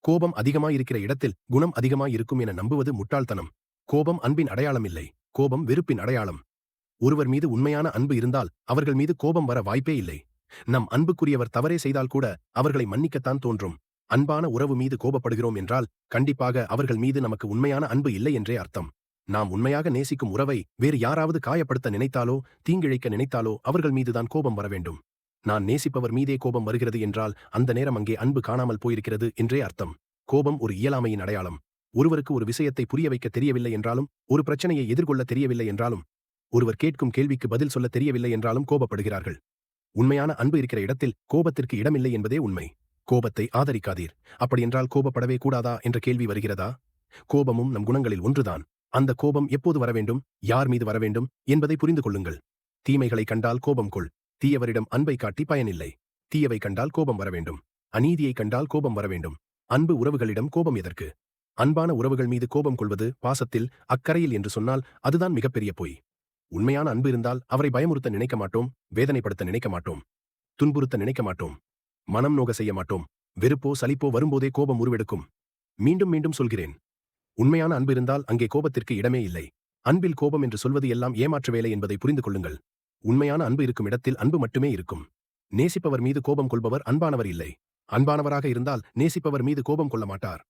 கோபம் அதிகமாயிருக்கிற இடத்தில் குணம் அதிகமாயிருக்கும் என நம்புவது முட்டாள்தனம். கோபம் அன்பின் அடையாளம் இல்லை. கோபம் வெறுப்பின் அடையாளம். ஒருவர் மீது உண்மையான அன்பு இருந்தால் அவர்கள் மீது கோபம் வர வாய்ப்பே இல்லை. நம் அன்புக்குரியவர் தவறே செய்தால் கூட அவர்களை மன்னிக்கத்தான் தோன்றும். அன்பான உறவு மீது கோபப்படுகிறோம் என்றால் கண்டிப்பாக அவர்கள் மீது நமக்கு உண்மையான அன்பு இல்லை என்றே அர்த்தம். நாம் உண்மையாக நேசிக்கும் உறவை வேறு யாராவது காயப்படுத்த நினைத்தாலோ தீங்கிழைக்க நினைத்தாலோ அவர்கள் மீதுதான் கோபம் வர வேண்டும். நான் நேசிப்பவர் மீதே கோபம் வருகிறது என்றால் அந்த நேரம் அங்கே அன்பு காணாமல் போயிருக்கிறது என்றே அர்த்தம். கோபம் ஒரு இயலாமையின் அடையாளம். ஒருவருக்கு ஒரு விஷயத்தை புரிய வைக்க தெரியவில்லை என்றாலும், ஒரு பிரச்சனையை எதிர்கொள்ள தெரியவில்லை என்றாலும், ஒருவர் கேட்கும் கேள்விக்கு பதில் சொல்ல தெரியவில்லை என்றாலும் கோபப்படுகிறார்கள். உண்மையான அன்பு இருக்கிற இடத்தில் கோபத்திற்கு இடமில்லை என்பதே உண்மை. கோபத்தை ஆதரிக்காதீர். அப்படியென்றால் கோபப்படவே கூடாதா என்ற கேள்வி வருகிறதா? கோபமும் நம் குணங்களில் ஒன்றுதான். அந்த கோபம் எப்போது வரவேண்டும், யார் மீது வரவேண்டும் என்பதை புரிந்து கொள்ளுங்கள். தீமைகளை கண்டால் கோபம் கொள். தீயவரிடம் அன்பை காட்டி பயனில்லை. தீயவை கண்டால் கோபம் வரவேண்டும். அநீதியை கண்டால் கோபம் வரவேண்டும். அன்பு உறவுகளிடம் கோபம் எதற்கு? அன்பான உறவுகள் மீது கோபம் கொள்வது பாசத்தில், அக்கறையில் என்று சொன்னால் அதுதான் மிகப்பெரிய பொய். உண்மையான அன்பு இருந்தால் அவரை பயமுறுத்த நினைக்க மாட்டோம், வேதனைப்படுத்த நினைக்க மாட்டோம், துன்புறுத்த நினைக்க மாட்டோம், மனம் நோக செய்ய மாட்டோம். வெறுப்போ சலிப்போ வரும்போதே கோபம் உருவெடுக்கும். மீண்டும் மீண்டும் சொல்கிறேன், உண்மையான அன்பு இருந்தால் அங்கே கோபத்திற்கு இடமே இல்லை. அன்பில் கோபம் என்று சொல்வது எல்லாம் ஏமாற்று வேலை என்பதை புரிந்து கொள்ளுங்கள். உண்மையான அன்பு இருக்கும் இடத்தில் அன்பு மட்டுமே இருக்கும். நேசிப்பவர் மீது கோபம் கொள்பவர் அன்பானவர் இல்லை. அன்பானவராக இருந்தால் நேசிப்பவர் மீது கோபம் கொள்ள மாட்டார்.